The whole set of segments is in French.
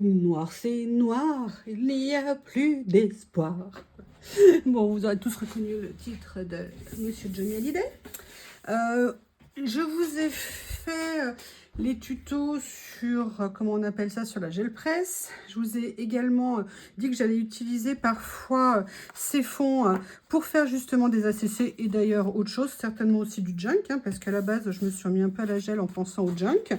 Noir, c'est noir, il n'y a plus d'espoir. Bon, vous aurez tous reconnu le titre de Monsieur Johnny Hallyday. Je vous ai fait les tutos sur, comment on appelle ça, sur la gel presse. Je vous ai également dit que j'allais utiliser parfois ces fonds pour faire justement des ACC et d'ailleurs autre chose, certainement aussi du junk, hein, parce qu'à la base, je me suis remis un peu à la gel en pensant au junk.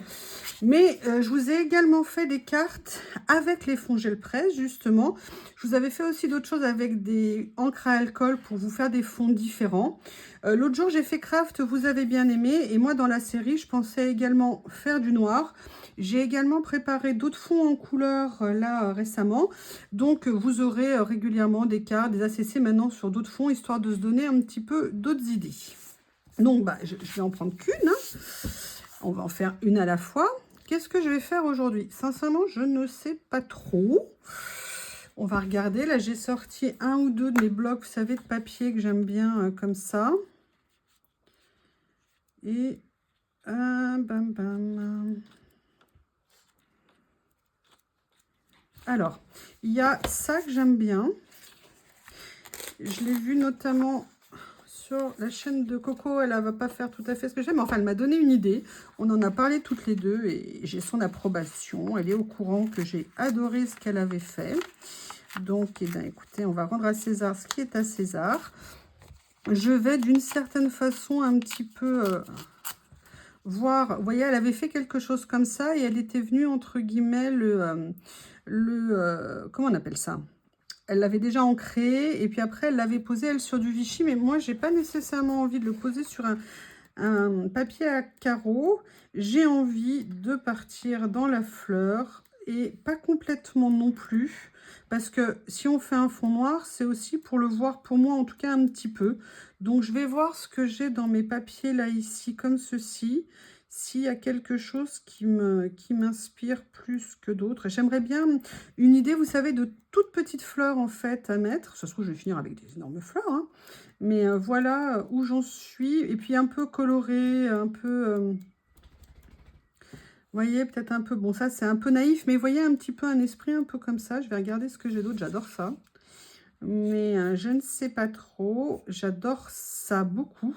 Mais je vous ai également fait des cartes avec les fonds gel presse, justement. Je vous avais fait aussi d'autres choses avec des encres à alcool pour vous faire des fonds différents. L'autre jour, j'ai fait craft, vous avez bien aimé. Et moi, dans la série, je pensais également faire du noir. J'ai également préparé d'autres fonds en couleur là récemment. Donc, vous aurez régulièrement des cartes, des ACC maintenant sur d'autres fonds, histoire de se donner un petit peu d'autres idées. Donc, je vais en prendre qu'une. Hein. On va en faire une à la fois. Qu'est-ce que je vais faire aujourd'hui? Sincèrement, je ne sais pas trop. On va regarder. Là, j'ai sorti un ou deux de mes blocs, vous savez, de papier que j'aime bien comme ça. Et bam, bam. Alors, il y a ça que j'aime bien. Je l'ai vu notamment sur la chaîne de Coco. Elle ne va pas faire tout à fait ce que j'aime. Enfin, elle m'a donné une idée. On en a parlé toutes les deux et j'ai son approbation. Elle est au courant que j'ai adoré ce qu'elle avait fait. Donc, eh bien, écoutez, on va rendre à César ce qui est à César. Je vais d'une certaine façon un petit peu voir. Vous voyez, elle avait fait quelque chose comme ça et elle était venue, entre guillemets, comment on appelle ça? Elle l'avait déjà ancré et puis après, elle l'avait posé, elle, sur du Vichy. Mais moi, j'ai pas nécessairement envie de le poser sur un papier à carreaux. J'ai envie de partir dans la fleur et pas complètement non plus. Parce que si on fait un fond noir, c'est aussi pour le voir, pour moi en tout cas, un petit peu. Donc, je vais voir ce que j'ai dans mes papiers là, ici, comme ceci. S'il y a quelque chose qui m'inspire plus que d'autres. J'aimerais bien une idée, vous savez, de toutes petites fleurs en fait à mettre. Ça se trouve, je vais finir avec des énormes fleurs. Hein. Mais voilà où j'en suis. Et puis un peu coloré, un peu... Vous voyez, peut-être un peu, bon ça c'est un peu naïf, mais vous voyez un petit peu un esprit un peu comme ça. Je vais regarder ce que j'ai d'autre, j'adore ça. Mais je ne sais pas trop, j'adore ça beaucoup.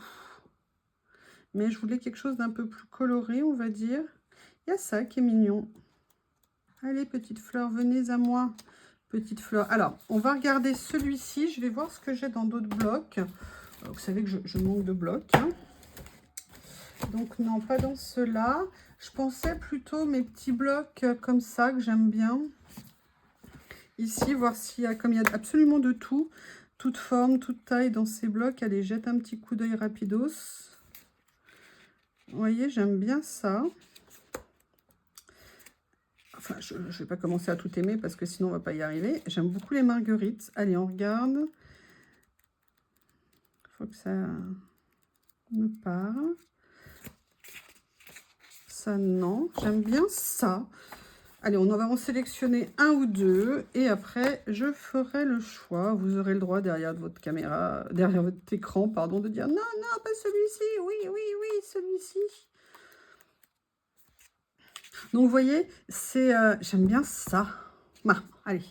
Mais je voulais quelque chose d'un peu plus coloré, on va dire. Il y a ça qui est mignon. Allez, petite fleur, venez à moi. Petite fleur. Alors, on va regarder celui-ci. Je vais voir ce que j'ai dans d'autres blocs. Vous savez que je manque de blocs. Hein. Donc, non, pas dans ceux-là. Je pensais plutôt mes petits blocs comme ça, que j'aime bien. Ici, voir s'il y a, comme il y a absolument de tout, toute forme, toute taille dans ces blocs. Allez, jette un petit coup d'œil rapidos. Vous voyez, j'aime bien ça. Enfin, je ne vais pas commencer à tout aimer parce que sinon on ne va pas y arriver. J'aime beaucoup les marguerites. Allez, on regarde. Il faut que ça me parle. Ça, non. J'aime bien ça. Allez, on va en sélectionner un ou deux. Et après, je ferai le choix. Vous aurez le droit derrière votre caméra, derrière votre écran, pardon, de dire non, non, pas celui-ci. Oui, oui, oui, celui-ci. Donc, vous voyez, c'est j'aime bien ça. Bah, allez,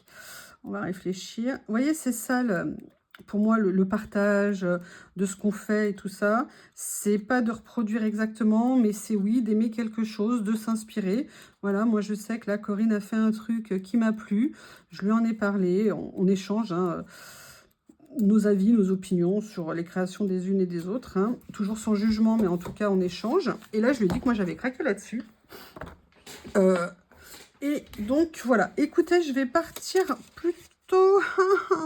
on va réfléchir. Vous voyez, c'est ça, pour moi, le partage de ce qu'on fait et tout ça. C'est pas de reproduire exactement, mais c'est, oui, d'aimer quelque chose, de s'inspirer. Voilà, moi, je sais que là, Corinne a fait un truc qui m'a plu. Je lui en ai parlé. On échange hein, nos avis, nos opinions sur les créations des unes et des autres. Hein. Toujours sans jugement, mais en tout cas, on échange. Et là, je lui ai dit que moi, j'avais craqué là-dessus. Et donc, voilà. Écoutez, je vais partir plutôt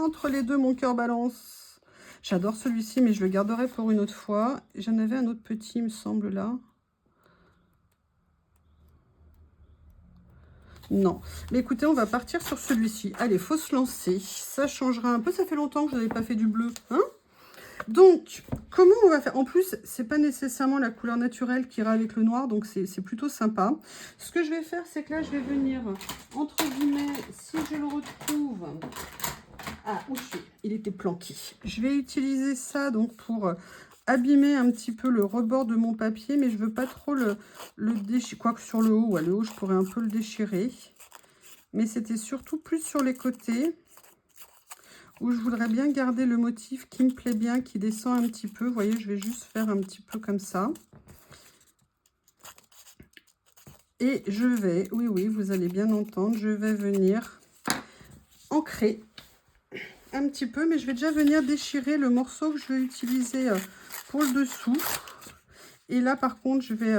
entre les deux, mon cœur balance. J'adore celui-ci, mais je le garderai pour une autre fois. J'en avais un autre petit, il me semble, là. Non. Mais écoutez, on va partir sur celui-ci. Allez, faut se lancer. Ça changera un peu. Ça fait longtemps que je n'avais pas fait du bleu. Hein? Donc, comment on va faire? En plus, c'est pas nécessairement la couleur naturelle qui ira avec le noir, donc c'est plutôt sympa. Ce que je vais faire, c'est que là, je vais venir, entre guillemets, si je le retrouve... Ah, où je suis? Il était planqué. Je vais utiliser ça donc pour abîmer un petit peu le rebord de mon papier, mais je veux pas trop le déchirer. Quoique sur le haut, ouais, le haut, je pourrais un peu le déchirer. mais c'était surtout plus sur les côtés où je voudrais bien garder le motif qui me plaît bien, qui descend un petit peu. Vous voyez, je vais juste faire un petit peu comme ça. Et je vais, oui, oui, vous allez bien entendre, je vais venir ancrer un petit peu, mais je vais déjà venir déchirer le morceau que je vais utiliser pour le dessous. Et là, par contre, je vais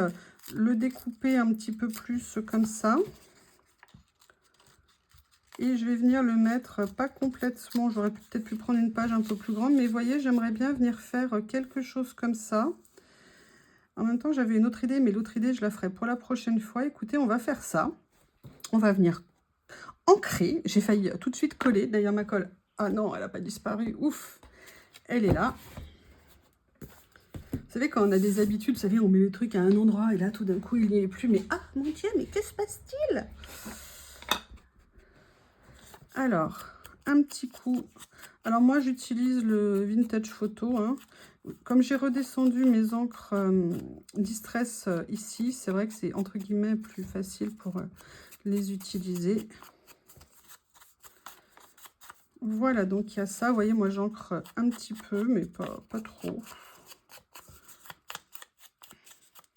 le découper un petit peu plus comme ça. Et je vais venir le mettre pas complètement, j'aurais peut-être pu prendre une page un peu plus grande, mais vous voyez, j'aimerais bien venir faire quelque chose comme ça. En même temps, j'avais une autre idée, mais l'autre idée, je la ferai pour la prochaine fois. Écoutez, on va faire ça. On va venir ancrer. J'ai failli tout de suite coller. D'ailleurs, ma colle, ah non, elle n'a pas disparu. Ouf, elle est là. Vous savez, quand on a des habitudes, vous savez, on met le truc à un endroit et là, tout d'un coup, il n'y est plus. Mais ah, mon Dieu, mais que se passe-t-il? Alors, un petit coup. Alors, moi, j'utilise le Vintage Photo. Hein. Comme j'ai redescendu mes encres Distress ici, c'est vrai que c'est, entre guillemets, plus facile pour les utiliser. Voilà, donc il y a ça. Vous voyez, moi, j'encre un petit peu, mais pas trop.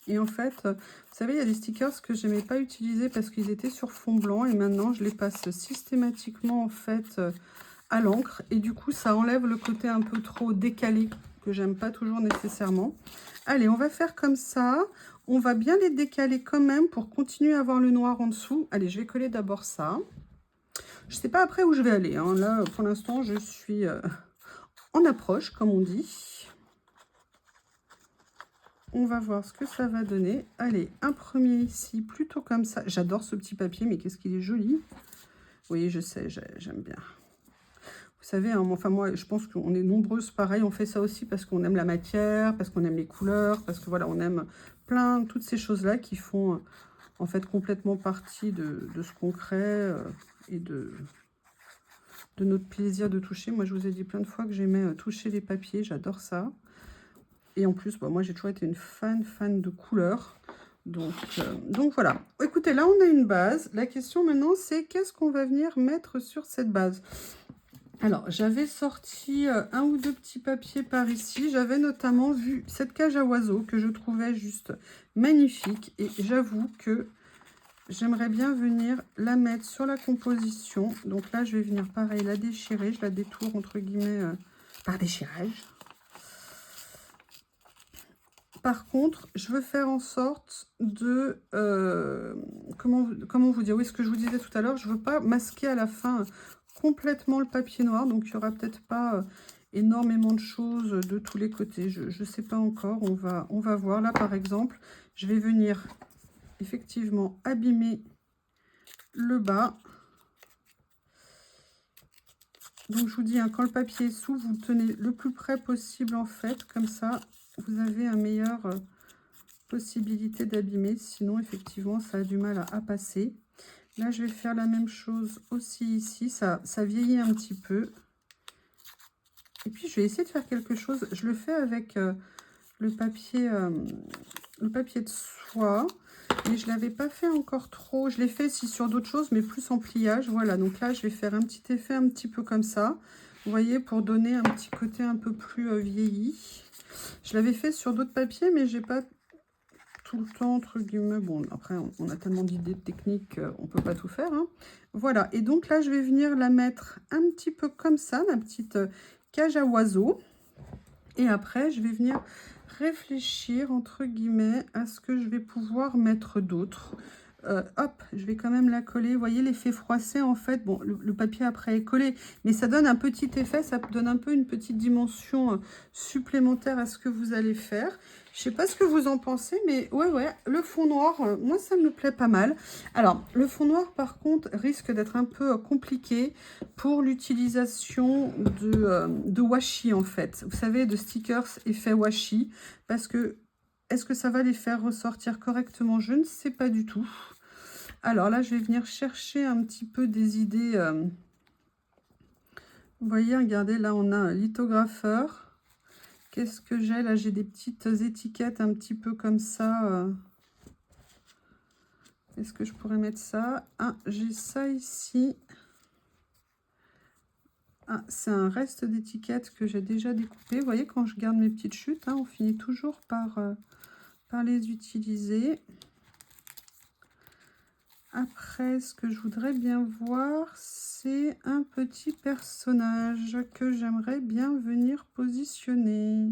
Et en fait, vous savez, il y a des stickers que je n'aimais pas utiliser parce qu'ils étaient sur fond blanc. Et maintenant, je les passe systématiquement, en fait, à l'encre. Et du coup, ça enlève le côté un peu trop décalé que j'aime pas toujours nécessairement. Allez, on va faire comme ça. On va bien les décaler quand même pour continuer à avoir le noir en dessous. Allez, je vais coller d'abord ça. Je ne sais pas après où je vais aller. Hein. Là, pour l'instant, je suis en approche, comme on dit. On va voir ce que ça va donner. Allez, un premier ici, plutôt comme ça. J'adore ce petit papier, mais qu'est-ce qu'il est joli. Oui, je sais, j'aime bien. Vous savez, hein, enfin moi, je pense qu'on est nombreuses pareil. On fait ça aussi parce qu'on aime la matière, parce qu'on aime les couleurs, parce que voilà, on aime plein, toutes ces choses-là qui font en fait complètement partie de ce qu'on crée et de notre plaisir de toucher. Moi, je vous ai dit plein de fois que j'aimais toucher les papiers. J'adore ça. Et en plus, bah, moi, j'ai toujours été une fan de couleurs. Donc voilà. Écoutez, là, on a une base. La question maintenant, c'est qu'est-ce qu'on va venir mettre sur cette base? Alors, j'avais sorti un ou deux petits papiers par ici. J'avais notamment vu cette cage à oiseaux que je trouvais juste magnifique. Et j'avoue que j'aimerais bien venir la mettre sur la composition. Donc là, je vais venir, pareil, la déchirer. Je la détourne, entre guillemets, par déchirage. Par contre, je veux faire en sorte de... comment vous dire? Oui, ce que je vous disais tout à l'heure, je ne veux pas masquer à la fin complètement le papier noir. Donc, il n'y aura peut-être pas énormément de choses de tous les côtés. Je ne sais pas encore. On va voir. Là, par exemple, je vais venir effectivement abîmer le bas. Donc, je vous dis, hein, quand le papier est sous, vous le tenez le plus près possible, en fait. Comme ça, vous avez un meilleur... possibilité d'abîmer, sinon effectivement ça a du mal à passer. Là je vais faire la même chose aussi ici, ça vieillit un petit peu. Et puis je vais essayer de faire quelque chose, je le fais avec le papier de soie, mais je l'avais pas fait encore trop. Je l'ai fait ici sur d'autres choses, mais plus en pliage. Voilà, donc là je vais faire un petit effet un petit peu comme ça, vous voyez, pour donner un petit côté un peu plus vieilli. Je l'avais fait sur d'autres papiers, mais j'ai pas tout le temps, entre guillemets. Bon, après, on a tellement d'idées techniques, on peut pas tout faire. Hein. Voilà, et donc là, je vais venir la mettre un petit peu comme ça, ma petite cage à oiseaux. Et après, je vais venir réfléchir, entre guillemets, à ce que je vais pouvoir mettre d'autre. Hop, je vais quand même la coller. Vous voyez l'effet froissé, en fait. Bon, le papier après est collé, mais ça donne un petit effet, ça donne un peu une petite dimension supplémentaire à ce que vous allez faire. Je sais pas ce que vous en pensez, mais ouais, le fond noir, moi, ça me plaît pas mal. Alors, le fond noir, par contre, risque d'être un peu compliqué pour l'utilisation de washi, en fait. Vous savez, de stickers effet washi, parce que est-ce que ça va les faire ressortir correctement? Je ne sais pas du tout. Alors là, je vais venir chercher un petit peu des idées. Vous voyez, regardez, là, on a un lithographeur. Qu'est-ce que j'ai? Là, j'ai des petites étiquettes un petit peu comme ça. Est-ce que je pourrais mettre ça? Ah, j'ai ça ici. Ah, c'est un reste d'étiquette que j'ai déjà découpé. Vous voyez, quand je garde mes petites chutes, hein, on finit toujours par les utiliser. Après, ce que je voudrais bien voir, c'est un petit personnage que j'aimerais bien venir positionner.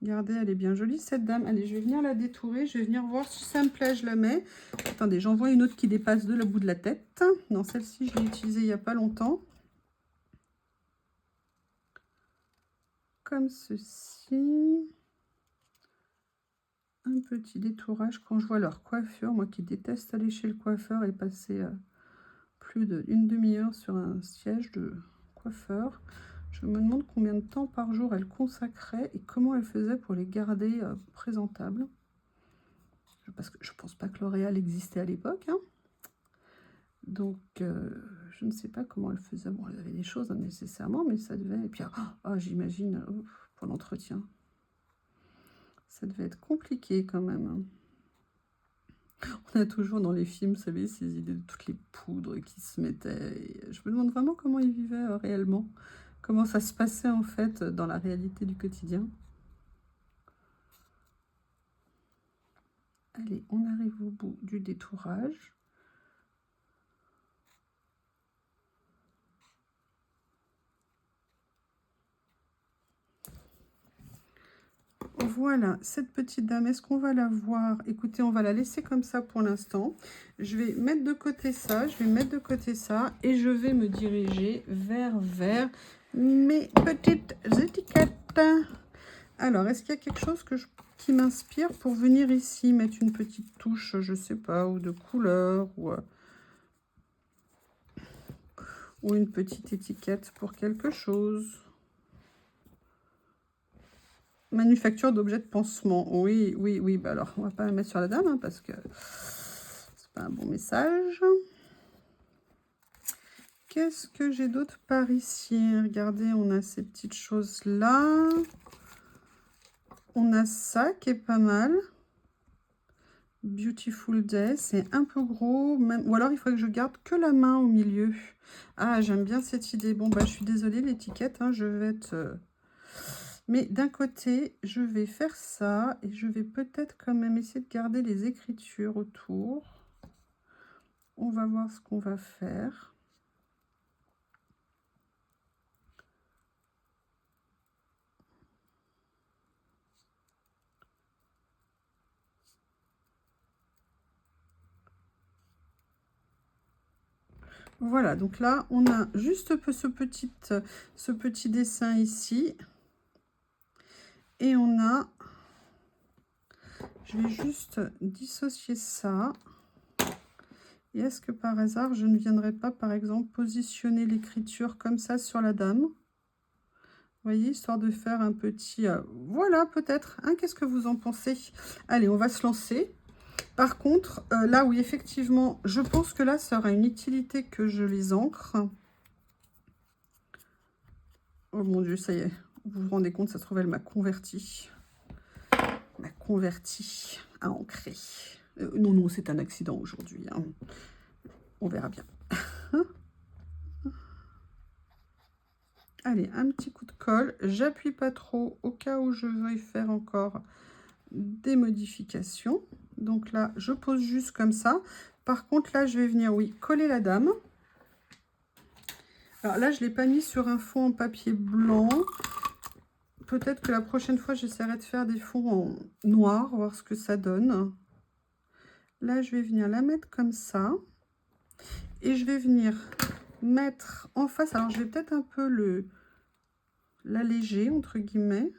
Regardez, elle est bien jolie, cette dame. Allez, je vais venir la détourer. Je vais venir voir si ça me plaît, je la mets. Attendez, j'en vois une autre qui dépasse de le bout de la tête. Non, celle-ci, je l'ai utilisée il n'y a pas longtemps. Comme ceci. Un petit détourage quand je vois leur coiffure. Moi qui déteste aller chez le coiffeur et passer plus d'une demi-heure sur un siège de coiffeur. Je me demande combien de temps par jour elle consacrait et comment elle faisait pour les garder présentables. Parce que je ne pense pas que L'Oréal existait à l'époque. Hein. Donc, je ne sais pas comment elle faisait. Bon, elle avait des choses hein, nécessairement, mais ça devait... Et puis, j'imagine, pour l'entretien. Ça devait être compliqué quand même. Hein. On a toujours dans les films, vous savez, ces idées de toutes les poudres qui se mettaient. Et je me demande vraiment comment ils vivaient réellement. Comment ça se passait en fait dans la réalité du quotidien. Allez, on arrive au bout du détourage. Voilà, cette petite dame, est-ce qu'on va la voir? Écoutez, on va la laisser comme ça pour l'instant. Je vais mettre de côté ça, je vais mettre de côté ça et je vais me diriger vers mes petites étiquettes. Alors, est-ce qu'il y a quelque chose qui m'inspire pour venir ici mettre une petite touche, je sais pas, ou de couleur, ou une petite étiquette pour quelque chose? Manufacture d'objets de pansement. Oui, oui, oui. Bah alors, on va pas la mettre sur la dame, hein, parce que c'est pas un bon message. Qu'est-ce que j'ai d'autre par ici? Regardez, on a ces petites choses-là. On a ça qui est pas mal. Beautiful Day, c'est un peu gros. Même... Ou alors, il faudrait que je garde que la main au milieu. Ah, j'aime bien cette idée. Bon, bah, je suis désolée, l'étiquette, hein, je vais être... Mais d'un côté, je vais faire ça et je vais peut-être quand même essayer de garder les écritures autour. On va voir ce qu'on va faire. Voilà, donc là, on a juste ce petit dessin ici. Et on a... Je vais juste dissocier ça. Et est-ce que par hasard, je ne viendrai pas, par exemple, positionner l'écriture comme ça sur la dame? Vous voyez, histoire de faire un petit... voilà, peut-être. Hein, qu'est-ce que vous en pensez? Allez, on va se lancer. Par contre, là, oui, effectivement, je pense que là, ça aura une utilité que je les ancre. Oh mon Dieu, ça y est. Vous vous rendez compte, ça se trouve, elle m'a converti. À ancrer. Non, non, c'est un accident aujourd'hui. Hein. On verra bien. Allez, un petit coup de colle. J'appuie pas trop au cas où je veuille faire encore des modifications. Donc là, je pose juste comme ça. Par contre, là, je vais venir, oui, coller la dame. Alors là, je ne l'ai pas mis sur un fond en papier blanc. Peut-être que la prochaine fois, j'essaierai de faire des fonds en noir, voir ce que ça donne. Là, je vais venir la mettre comme ça. Et je vais venir mettre en face. Alors, je vais peut-être un peu l'alléger, entre guillemets.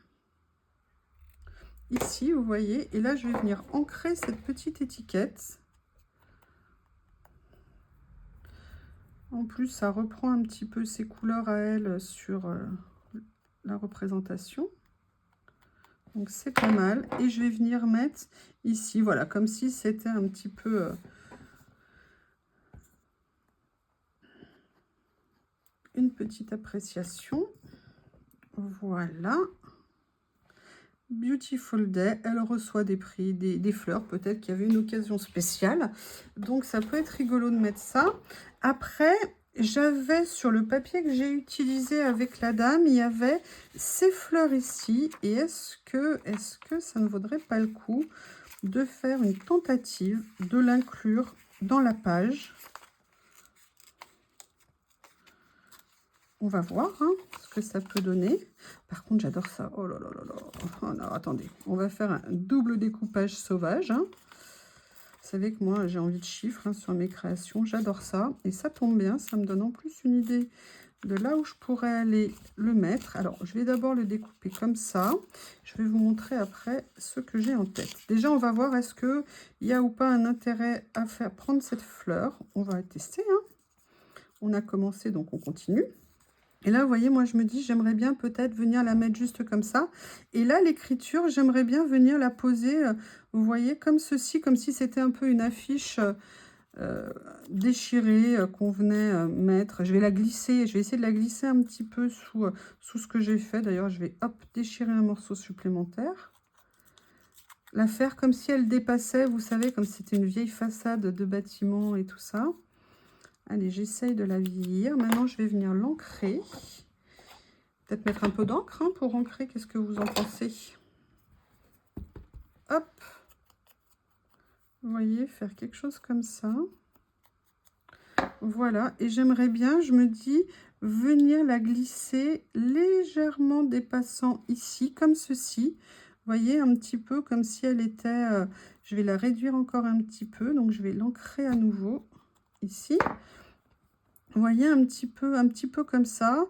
Ici, vous voyez. Et là, je vais venir ancrer cette petite étiquette. En plus, ça reprend un petit peu ses couleurs à elle sur la représentation. Donc, c'est pas mal. Et je vais venir mettre ici, voilà, comme si c'était un petit peu... une petite appréciation. Voilà. Beautiful Day, elle reçoit des prix, des fleurs, peut-être qu'il y avait une occasion spéciale. Donc ça peut être rigolo de mettre ça. Après, j'avais sur le papier que j'ai utilisé avec la dame, il y avait ces fleurs ici. Et est-ce que ça ne vaudrait pas le coup de faire une tentative de l'inclure dans la page? On va voir hein, ce que ça peut donner. Par contre, j'adore ça. Oh là là là là. Oh non, attendez. On va faire un double découpage sauvage. Hein. Vous savez que moi, j'ai envie de chiffres hein, sur mes créations. J'adore ça. Et ça tombe bien. Ça me donne en plus une idée de là où je pourrais aller le mettre. Alors, je vais d'abord le découper comme ça. Je vais vous montrer après ce que j'ai en tête. Déjà, on va voir est-ce qu'il y a ou pas un intérêt à faire prendre cette fleur. On va tester. Hein. On a commencé, donc on continue. Et là, vous voyez, moi, je me dis, j'aimerais bien peut-être venir la mettre juste comme ça. Et là, l'écriture, j'aimerais bien venir la poser, vous voyez, comme ceci, comme si c'était un peu une affiche déchirée qu'on venait mettre. Je vais la glisser, je vais essayer de la glisser un petit peu sous ce que j'ai fait. D'ailleurs, je vais, hop, déchirer un morceau supplémentaire. La faire comme si elle dépassait, vous savez, comme si c'était une vieille façade de bâtiment et tout ça. Allez, j'essaye de la vieillir. Maintenant, je vais venir l'ancrer. Peut-être mettre un peu d'encre hein, pour ancrer. Qu'est-ce que vous en pensez? Hop. Vous voyez, faire quelque chose comme ça. Voilà. Et j'aimerais bien, je me dis, venir la glisser légèrement dépassant ici, comme ceci. Vous voyez, un petit peu comme si elle était... je vais la réduire encore un petit peu. Donc, je vais l'ancrer à nouveau ici. Vous voyez, un petit peu comme ça.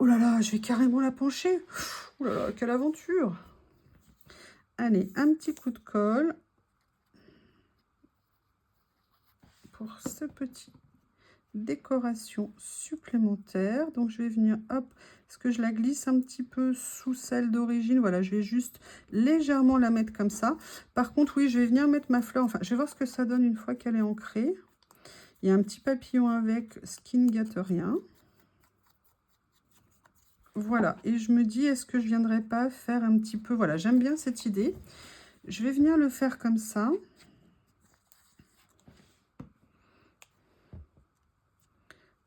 Oh là là, je vais carrément la pencher. Oh là là, quelle aventure. Allez, un petit coup de colle pour ce petit décoration supplémentaire. Donc, je vais venir, hop, est-ce que je la glisse un petit peu sous celle d'origine? Voilà, je vais juste légèrement la mettre comme ça. Par contre, oui, je vais venir mettre ma fleur. Enfin, je vais voir ce que ça donne une fois qu'elle est ancrée. Il y a un petit papillon avec, ce qui ne gâte rien. Voilà, et je me dis, est-ce que je viendrais pas faire un petit peu... Voilà, j'aime bien cette idée. Je vais venir le faire comme ça.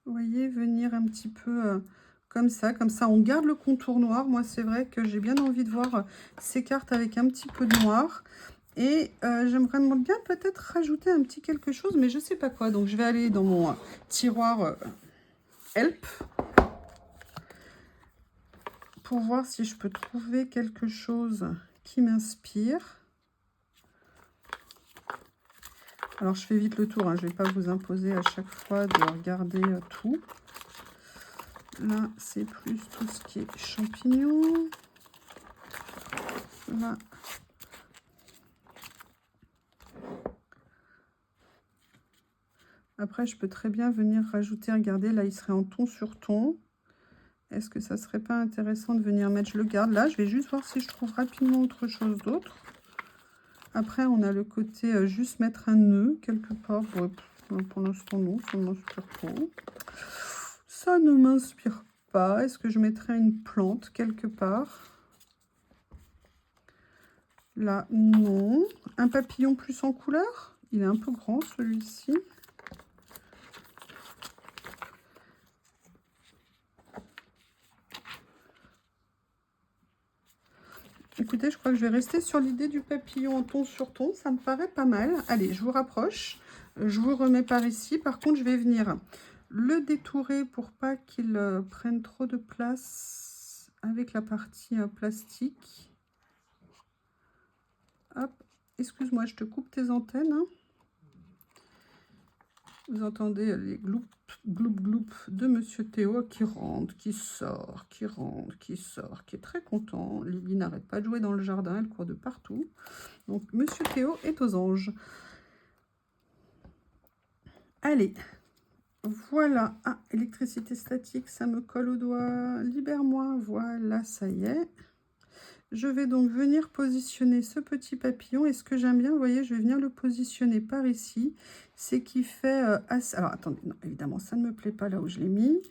Vous voyez, venir un petit peu comme ça on garde le contour noir. Moi, c'est vrai que j'ai bien envie de voir ces cartes avec un petit peu de noir. Et j'aimerais bien peut-être rajouter un petit quelque chose, mais je sais pas quoi. Donc, je vais aller dans mon tiroir Help pour voir si je peux trouver quelque chose qui m'inspire. Alors, je fais vite le tour, hein. Je ne vais pas vous imposer à chaque fois de regarder tout. Là, c'est plus tout ce qui est champignons. Là. Après, je peux très bien venir rajouter, regardez, là, il serait en ton sur ton. Est-ce que ça serait pas intéressant de venir mettre, je le garde là, je vais juste voir si je trouve rapidement autre chose d'autre. Après, on a le côté juste mettre un nœud quelque part. Pour l'instant, non, ça ne m'inspire pas. Ça ne m'inspire pas. Est-ce que je mettrais une plante quelque part? Là, non. Un papillon plus en couleur? Il est un peu grand, celui-ci. Écoutez, je crois que je vais rester sur l'idée du papillon en ton sur ton. Ça me paraît pas mal. Allez, je vous rapproche. Je vous remets par ici. Par contre, je vais venir le détourer pour pas qu'il prenne trop de place avec la partie plastique. Hop. Excuse-moi, je te coupe tes antennes. Hein. Vous entendez les gloup gloup de Monsieur Théo qui rentre, qui sort, qui rentre, qui sort, qui est très content. Lily n'arrête pas de jouer dans le jardin, elle court de partout. Donc Monsieur Théo est aux anges. Allez, voilà. Ah, électricité statique, ça me colle au doigt. Libère-moi. Voilà, ça y est. Je vais donc venir positionner ce petit papillon. Et ce que j'aime bien, vous voyez, je vais venir le positionner par ici. C'est qui fait assez... Alors, attendez, non, évidemment, ça ne me plaît pas là où je l'ai mis.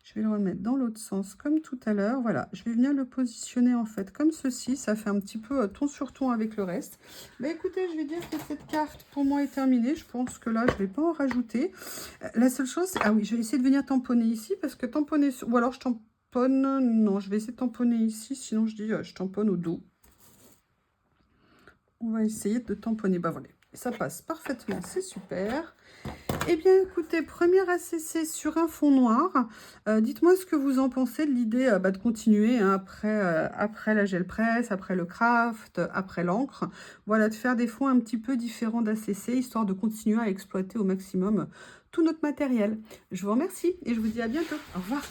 Je vais le remettre dans l'autre sens comme tout à l'heure. Voilà, je vais venir le positionner en fait comme ceci. Ça fait un petit peu ton sur ton avec le reste. Bah écoutez, je vais dire que cette carte pour moi est terminée. Je pense que là, je ne vais pas en rajouter. La seule chose, ah oui, je vais essayer de venir tamponner ici parce que tamponner, ou alors je tamponne, non, je vais essayer de tamponner ici. Sinon, je dis, je tamponne au dos. On va essayer de tamponner. Bah voilà, ça passe parfaitement, c'est super. Eh bien, écoutez, première ACC sur un fond noir. Dites-moi ce que vous en pensez de l'idée de continuer hein, après la gel presse, après le craft, après l'encre. Voilà, de faire des fonds un petit peu différents d'ACC, histoire de continuer à exploiter au maximum tout notre matériel. Je vous remercie et je vous dis à bientôt. Au revoir.